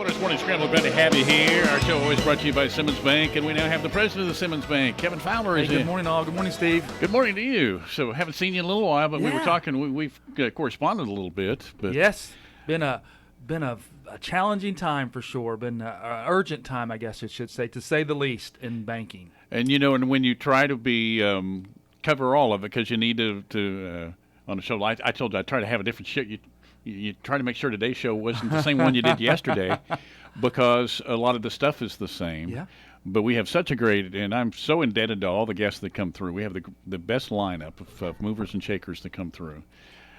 This morning, Scramble, glad to have you here. Our show always brought to you by Simmons Bank, and we now have the president of the Simmons Bank, Kevin Fowler. Hey, good morning, all. Good morning, Steve. Good morning to you. So, haven't seen you in a little while, but we were talking. We've corresponded a little bit. But yes, been a challenging time for sure. Been an urgent time, I guess I should say the least, in banking. And and when you try to be cover all of it, because you need to on the show. I told you I try to have a different show. You try to make sure today's show wasn't the same one you did yesterday, because a lot of the stuff is the same. Yeah. But we have such a great, and I'm so indebted to all the guests that come through. We have the best lineup of movers and shakers that come through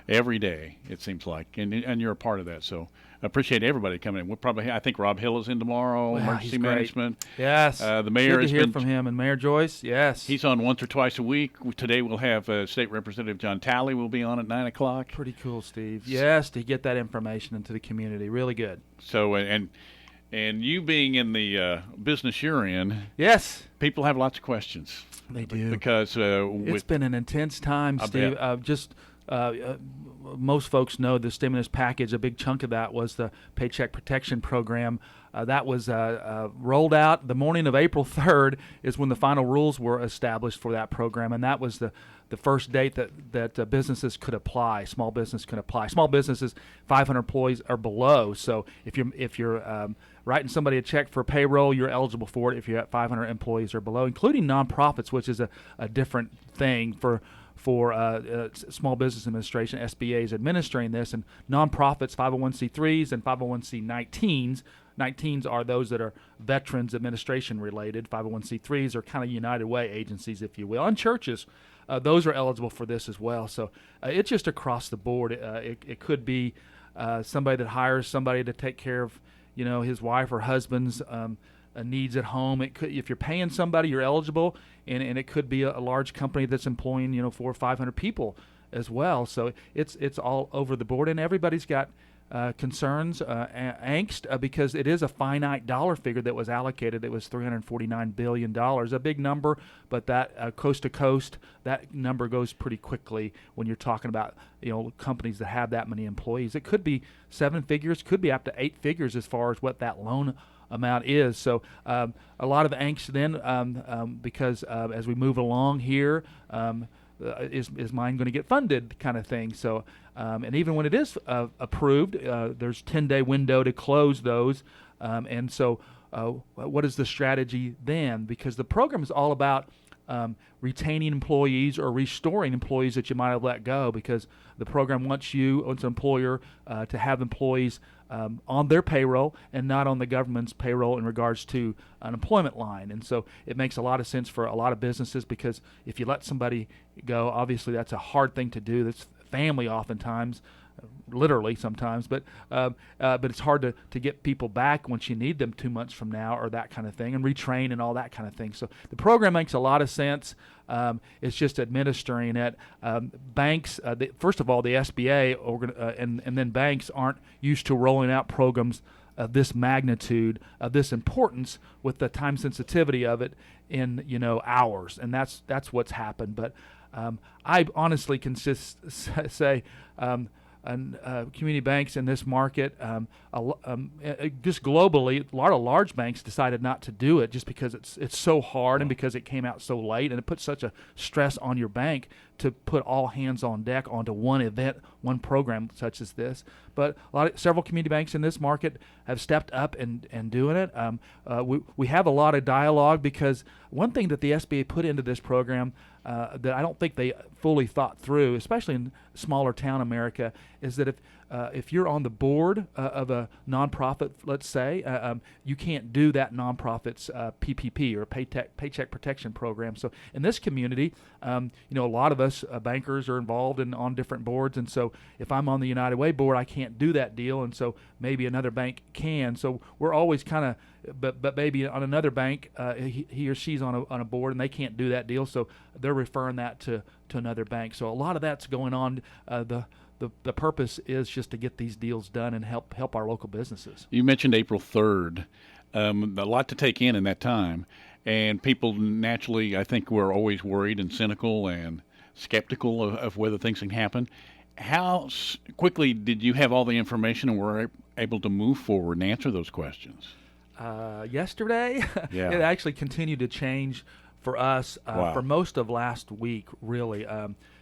every day, it seems like, and you're a part of that. So I appreciate everybody coming in. We'll probably, I think Rob Hill is in tomorrow, emergency management. Yes. The mayor Good to hear from him, and Mayor Joyce. Yes. He's on once or twice a week. Today we'll have State Representative John Talley will be on at 9 o'clock. Pretty cool, Steve. Yes, to get that information into the community. Really good. So, and you being in the business you're in, yes, people have lots of questions. They do. Because it's been an intense time, Steve. Most folks know the stimulus package. A big chunk of that was the Paycheck Protection Program. That was rolled out the morning of April 3rd is when the final rules were established for that program, and that was the first date that businesses could apply. Small business could apply. Small businesses, 500 employees or below. So if you're writing somebody a check for payroll, you're eligible for it if you're at 500 employees or below, including nonprofits, which is a different thing for Small Business Administration. SBA is administering this, and nonprofits, 501c3s and 501c19s. 19s are those that are Veterans Administration related. 501c3s are kind of United Way agencies, if you will, and churches. Those are eligible for this as well. So it's just across the board. It could be somebody that hires somebody to take care of, his wife or husband's needs at home. It could, if you're paying somebody, you're eligible, and it could be a large company that's employing 400 or 500 people as well. So it's all over the board, and everybody's got concerns, angst, because it is a finite dollar figure that was allocated. It was $349 billion, a big number, but that coast to coast, that number goes pretty quickly when you're talking about companies that have that many employees. It could be 7 figures, could be up to 8 figures as far as what that loan amount is. So a lot of angst then, because as we move along here, is mine going to get funded kind of thing. So and even when it is approved, there's 10-day window to close those. And so what is the strategy then? Because the program is all about retaining employees or restoring employees that you might have let go, because the program wants you, as an employer, to have employees on their payroll and not on the government's payroll in regards to an employment line. And so it makes a lot of sense for a lot of businesses, because if you let somebody go, obviously that's a hard thing to do. That's family oftentimes, literally sometimes, but it's hard to get people back once you need them 2 months from now, or that kind of thing, and retrain and all that kind of thing. So the program makes a lot of sense. It's just administering it. Banks, first of all, the SBA and then banks aren't used to rolling out programs of this magnitude, of this importance, with the time sensitivity of it in hours, and that's what's happened. But I honestly can just say. Community banks in this market, just globally, a lot of large banks decided not to do it just because it's so hard and because it came out so late, and it puts such a stress on your bank to put all hands on deck onto one event, one program such as this. But several community banks in this market have stepped up and doing it. We have a lot of dialogue, because one thing that the SBA put into this program that I don't think they fully thought through, especially in smaller town America, is that if you're on the board of a nonprofit, let's say, you can't do that nonprofit's PPP, or Paycheck Protection Program. So in this community, a lot of us bankers are involved on different boards, and so if I'm on the United Way board, I can't do that deal, and so maybe another bank can. So we're always kind of, but maybe on another bank, he or she's on a board and they can't do that deal, so they're referring that to another bank. So a lot of that's going on. The purpose is just to get these deals done and help our local businesses. You mentioned April 3rd. A lot to take in that time. And people naturally, I think, were always worried and cynical and skeptical of whether things can happen. How quickly did you have all the information and were able to move forward and answer those questions? Yesterday, Yeah. it actually continued to change for us Wow. for most of last week, really.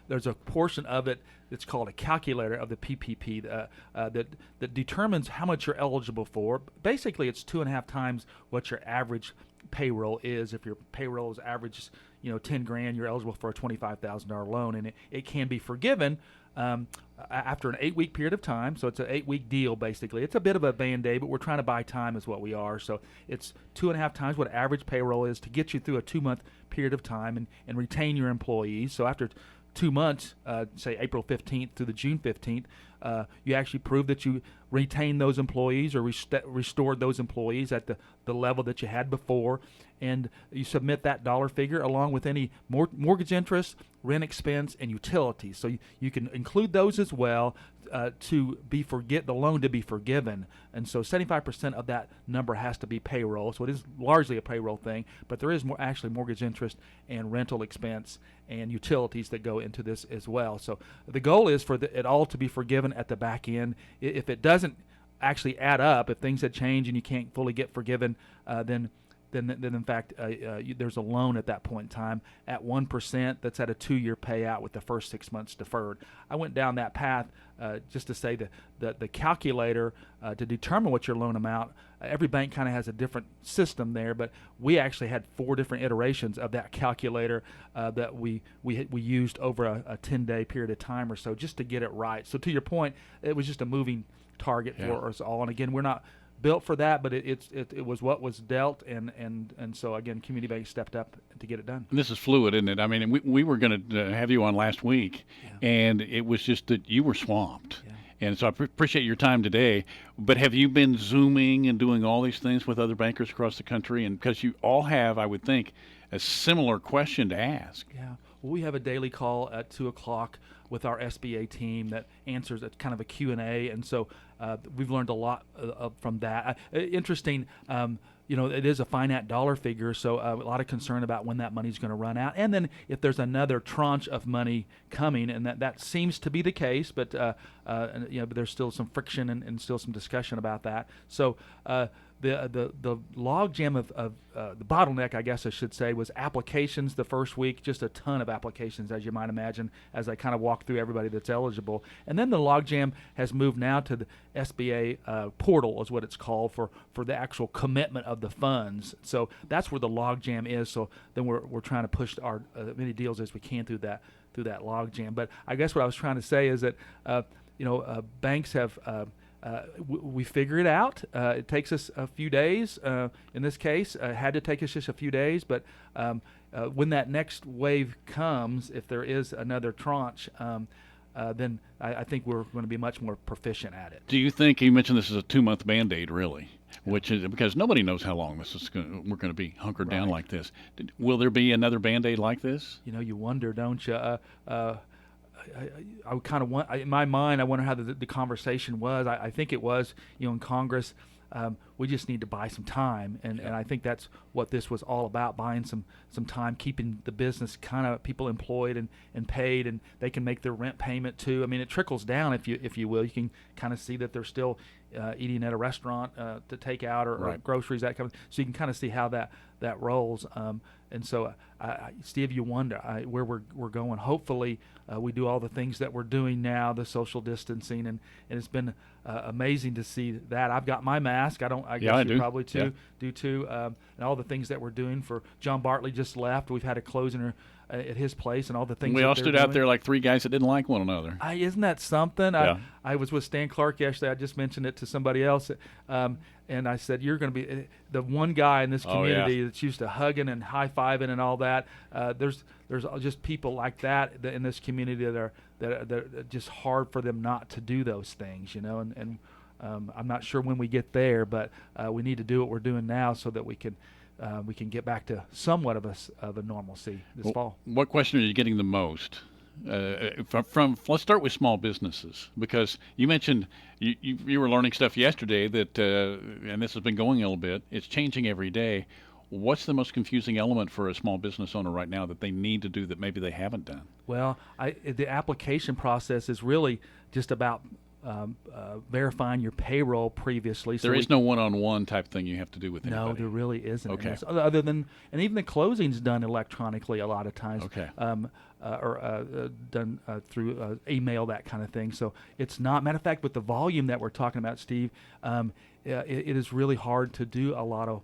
There's a portion of it that's called a calculator of the PPP that determines how much you're eligible for. Basically, it's 2.5 times what your average payroll is. If your payroll is average, 10 grand, you're eligible for a $25,000 loan, and it can be forgiven after an 8-week period of time. So it's an 8-week deal, basically. It's a bit of a Band-Aid, but we're trying to buy time is what we are. So it's 2.5 times what average payroll is to get you through a 2-month period of time and retain your employees. So after 2 months, say April 15th through the June 15th, you actually prove that you retained those employees or restored those employees at the level that you had before, and you submit that dollar figure along with any mortgage interest, rent expense, and utilities. So you can include those as well to the loan to be forgiven. And so 75% of that number has to be payroll. So it is largely a payroll thing, but there is actually mortgage interest and rental expense and utilities that go into this as well. So the goal is for it all to be forgiven at the back end. If it doesn't actually add up, if things had changed and you can't fully get forgiven, then in fact there's a loan at that point in time at 1% that's at a 2-year payout with the first 6 months deferred. I went down that path just to say the calculator to determine what your loan amount. Every bank kind of has a different system there, but we actually had 4 different iterations of that calculator that we used over a 10-day period of time or so just to get it right. So to your point, it was just a moving target for us all. And again, we're not built for that, but it was what was dealt, and so again, Community Bank stepped up to get it done. And this is fluid, isn't it? I mean, we were going to have you on last week, and it was just that you were swamped. Yeah. And so I appreciate your time today. But have you been Zooming and doing all these things with other bankers across the country? And because you all have, I would think, a similar question to ask. Yeah. Well, we have a daily call at 2 o'clock with our SBA team that answers a kind of a Q&A, and so we've learned a lot from that. Interesting, it is a finite dollar figure, so a lot of concern about when that money's going to run out, and then if there's another tranche of money coming, and that seems to be the case, but but there's still some friction and still some discussion about that. So the log jam of the bottleneck, I guess I should say, was applications the first week, just a ton of applications, as you might imagine, as I kind of walk through everybody that's eligible. And then the log jam has moved now to the SBA portal, is what it's called, for the actual commitment of the funds. So that's where the log jam is. So then we're trying to push our many deals as we can through that log jam. But I guess what I was trying to say is that banks have we figure it out. It takes us a few days. In this case, it had to take us just a few days. But when that next wave comes, if there is another tranche, then I think we're going to be much more proficient at it. Do you think, you mentioned this is a 2-month Band-Aid, really, which is because nobody knows how long we're going to be hunkered down like this. Will there be another Band-Aid like this? You wonder, don't you? I kind of want, in my mind, I wonder how the conversation was. I think it was, in Congress, we just need to buy some time, and I think that's what this was all about: buying some time, keeping the business kind of people employed and paid, and they can make their rent payment too. I mean, it trickles down, if you will. You can kind of see that they're still eating at a restaurant to take out or groceries, that kind of. So you can kind of see how that rolls. And so, Steve, you wonder where we're going. Hopefully, we do all the things that we're doing now, the social distancing, and it's been amazing to see that. I've got my mask. I guess you probably do too. And all the things that we're doing for John Bartley just left. We've had a closing at his place, and all the things. We all stood out there like 3 guys that didn't like one another. Isn't that something? Yeah. I was with Stan Clark yesterday. I just mentioned it to somebody else, and I said, "You're going to be the one guy in this community that's used to hugging and high-fiving and all that." There's just people like that in this community that are just hard for them not to do those things, And I'm not sure when we get there, but we need to do what we're doing now so that we can get back to somewhat of a normalcy this fall. What question are you getting the most? From let's start with small businesses, because you mentioned you were learning stuff yesterday that and this has been going a little bit. It's changing every day. What's the most confusing element for a small business owner right now that they need to do that maybe they haven't done? Well, the application process is really just about verifying your payroll previously. There is no one-on-one type thing you have to do with anybody. No, there really isn't. Okay. Other than, and even the closing's done electronically a lot of times. Okay. Or done through email, that kind of thing. So it's not. Matter of fact, with the volume that we're talking about, Steve, it is really hard to do a lot of.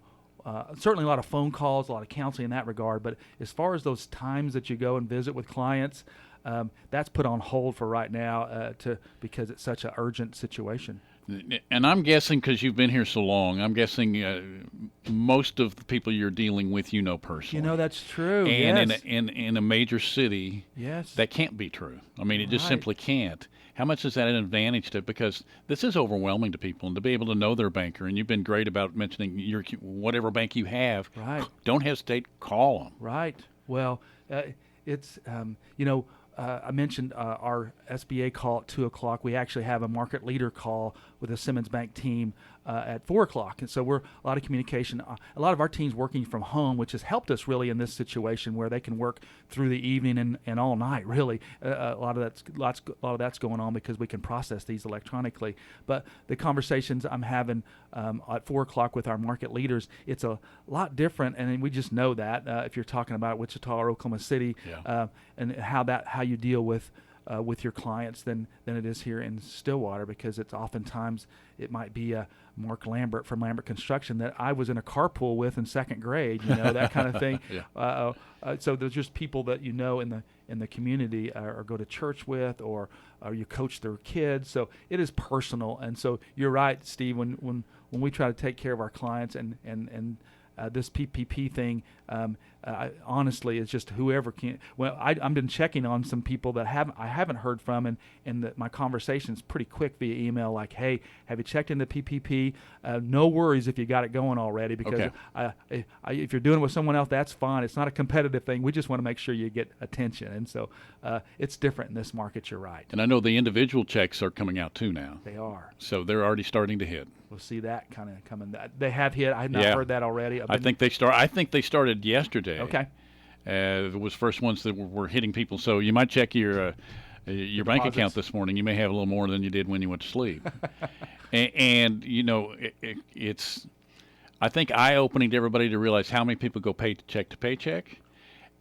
Certainly a lot of phone calls, a lot of counseling in that regard. But as far as those times that you go and visit with clients, that's put on hold for right now because it's such an urgent situation. And I'm guessing, because you've been here so long, I'm guessing most of the people you're dealing with you know personally. That's true. And yes. in a major city, yes, that can't be true. I mean, it just Right. simply can't. How much is that an advantage to? Because this is overwhelming to people, and to be able to know their banker, and you've been great about mentioning whatever bank you have. Right. Don't hesitate, call them. Right. Well, it's I mentioned our SBA call at 2:00. We actually have a market leader call with the Simmons Bank team at 4:00, and so we're a lot of communication. A lot of our teams working from home, which has helped us really in this situation where they can work through the evening and all night. Really, a lot of that's going on because we can process these electronically. But the conversations I'm having at 4:00 with our market leaders, it's a lot different, and we just know that if you're talking about Wichita or Oklahoma City, Yeah. and how you deal with your clients than it is here in Stillwater, because it's oftentimes it might be Mark Lambert from Lambert Construction that I was in a carpool with in second grade, that kind of thing. Yeah. So there's just people that in the community or go to church with, or you coach their kids. So it is personal, and so you're right, Steve. When we try to take care of our clients and this PPP thing, honestly, it's just whoever can. Well, I've been checking on some people that I haven't heard from, and my conversation's pretty quick via email. Like, hey, have you checked into PPP? No worries if you got it going already, because if you're doing it with someone else, that's fine. It's not a competitive thing. We just want to make sure you get attention, and so it's different in this market. You're right. And I know the individual checks are coming out too now. They are. So they're already starting to hit. We'll see that kind of coming. They have hit. I have not heard that already. I think they started yesterday. Okay. It was first ones that were hitting people. So you might check your bank account this morning. You may have a little more than you did when you went to sleep. and it's I think eye-opening to everybody to realize how many people go paycheck to paycheck,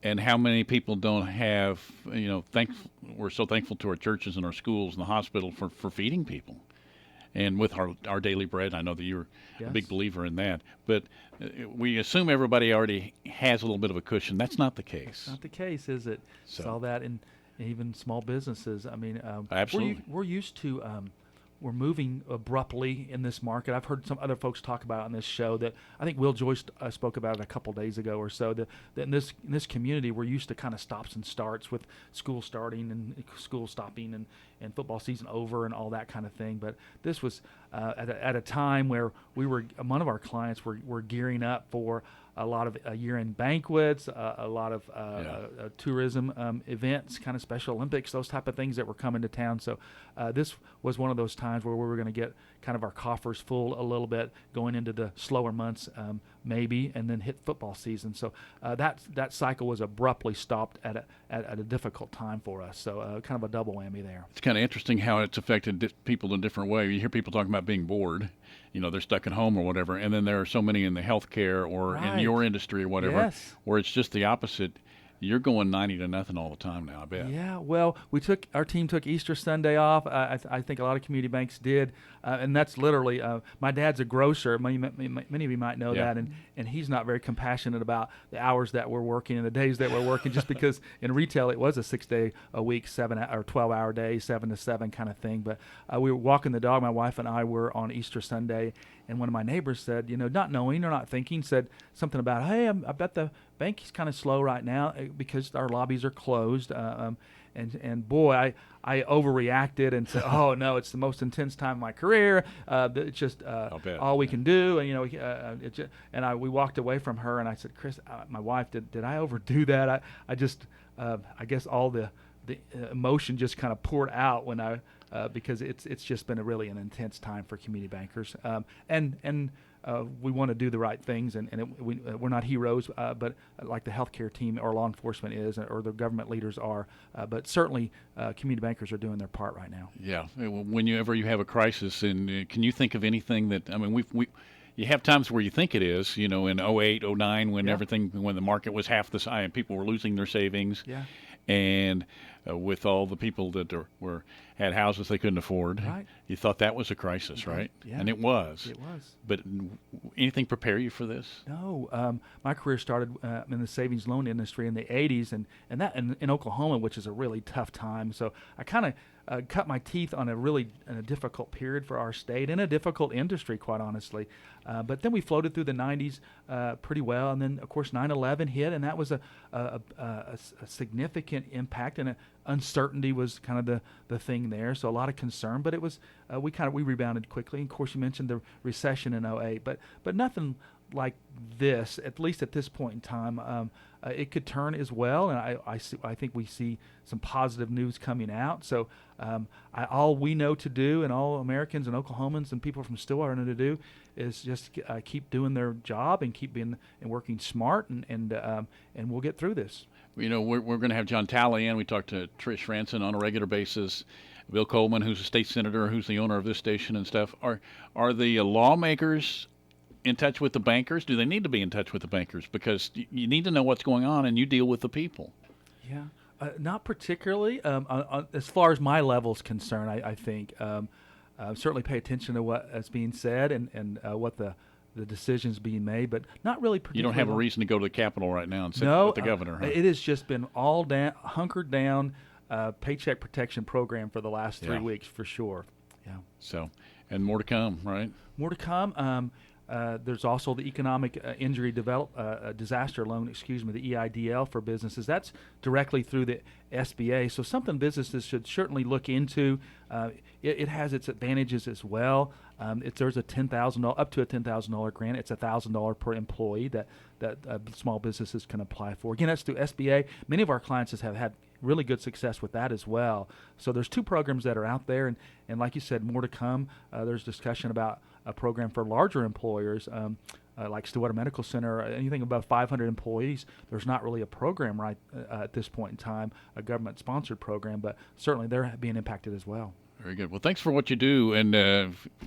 and how many people don't have. We're so thankful to our churches and our schools and the hospital for feeding people. And with our daily bread, I know that you're a big believer in that. But we assume everybody already has a little bit of a cushion. That's not the case. Not the case, is it? Saw that in even small businesses. I mean, absolutely. We're used to. We're moving abruptly in this market. I've heard some other folks talk about on this show that I think Will Joyce spoke about it a couple days ago or so. That in this community, we're used to kind of stops and starts with school starting and school stopping and football season over and all that kind of thing. But this was at a time where one of our clients were gearing up for a lot of year-end banquets, a lot of tourism events, kind of Special Olympics, those type of things that were coming to town. So this was one of those times where we were going to get kind of our coffers full a little bit going into the slower months, maybe, and then hit football season. So that cycle was abruptly stopped at a difficult time for us. So kind of a double whammy there. It's kind of interesting how it's affected people in a different way. You hear people talking about being bored. They're stuck at home or whatever, and then there are so many in the healthcare or in your industry or whatever, where it's just the opposite. You're going 90-0 all the time now, I bet. Yeah, well, our team took Easter Sunday off. I think a lot of community banks did, and that's literally. My dad's a grocer. Many of you might know that, and he's not very compassionate about the hours that we're working and the days that we're working, just because in retail it was a 6-day-a-week, 7 or 12-hour day, 7 to 7 kind of thing. But we were walking the dog. My wife and I were on Easter Sunday, and one of my neighbors said, not knowing or not thinking, said something about, hey, I bet the bank is kind of slow right now because our lobbies are closed. And boy, I overreacted and said, oh no, it's the most intense time of my career. It's just all we can do. And we walked away from her, and I said, Chris, my wife, did I overdo that? I guess all the emotion just kind of poured out when because it's just been really an intense time for community bankers. And we want to do the right things, and we're not heroes, but like the healthcare team or law enforcement is, or the government leaders are. But certainly, community bankers are doing their part right now. Yeah. Whenever you have a crisis, and can you think of anything that, I mean, you have times where you think it is, in 08, 09, when when the market was half the size and people were losing their savings. Yeah. And with all the people that had houses they couldn't afford, right. You thought that was a crisis, right? Yeah. And it was. It was. But anything prepare you for this? No. My career started in the savings loan industry in the 80s, and that in Oklahoma, which is a really tough time. So I kind of cut my teeth on a difficult period for our state and a difficult industry, quite honestly. But then we floated through the 90s pretty well, and then of course 9/11 hit, and that was a significant impact, and uncertainty was kind of the thing there. So a lot of concern, but it was we rebounded quickly. And of course, you mentioned the recession in 08, but nothing like this, at least at this point in time. It could turn as well, and I think we see some positive news coming out. So all we know to do, and all Americans and Oklahomans and people from Stillwater know to do, is just keep doing their job and keep being and working smart, and we'll get through this. We're going to have John Talley in. We talk to Trish Ranson on a regular basis. Bill Coleman, who's a state senator, who's the owner of this station and stuff. Are the lawmakers in touch with the bankers? Do they need to be in touch with the bankers? Because you need to know what's going on, and you deal with the people. Yeah, not particularly. As far as my level is concerned, I think certainly pay attention to what is being said and what the decisions being made, but not really particularly. You don't have a reason to go to the Capitol right now and sit with the governor, huh? It has just been all down, hunkered down, paycheck protection program for the last 3 weeks for sure. Yeah. So, and more to come, right? More to come. There's also the economic injury disaster loan, the EIDL for businesses. That's directly through the SBA. So something businesses should certainly look into. It has its advantages as well. There's a $10,000 up to a $10,000 grant. It's $1,000 per employee that small businesses can apply for. Again, that's through SBA. Many of our clients have had really good success with that as well. So there's 2 programs that are out there, and like you said, more to come. There's discussion about a program for larger employers, like Stillwater Medical Center. Anything above 500 employees, there's not really a program right at this point in time, a government-sponsored program, but certainly they're being impacted as well. Very good. Well, thanks for what you do, and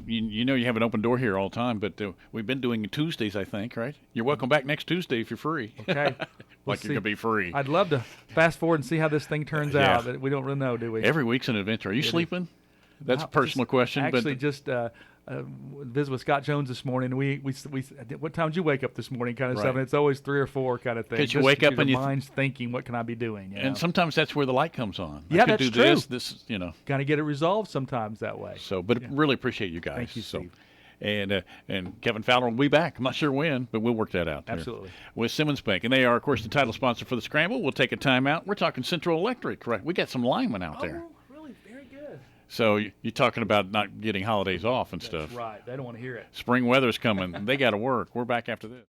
you have an open door here all the time, but we've been doing Tuesdays, I think, right? You're welcome back next Tuesday if you're free. Okay. You're going to be free. I'd love to fast forward and see how this thing turns out, but we don't really know, do we? Every week's an adventure. Are you sleeping? That's a personal question. Actually, just visit with Scott Jones this morning. We what time did you wake up this morning? Kind of stuff. And it's always 3 or 4 kind of thing. Because you wake up and your mind's thinking, what can I be doing? And sometimes that's where the light comes on. Yeah, I could that's do true. This. Got to get it resolved sometimes that way. So, but really appreciate you guys. Thank you, Steve. And Kevin Fowler will be back. I'm not sure when, but we'll work that out. Absolutely. With Simmons Bank. And they are, of course, the title sponsor for the Scramble. We'll take a time out. We're talking Central Electric, right? We got some linemen out there. Really? Very good. So you're talking about not getting holidays off and stuff. That's right. They don't want to hear it. Spring weather's coming. They got to work. We're back after this.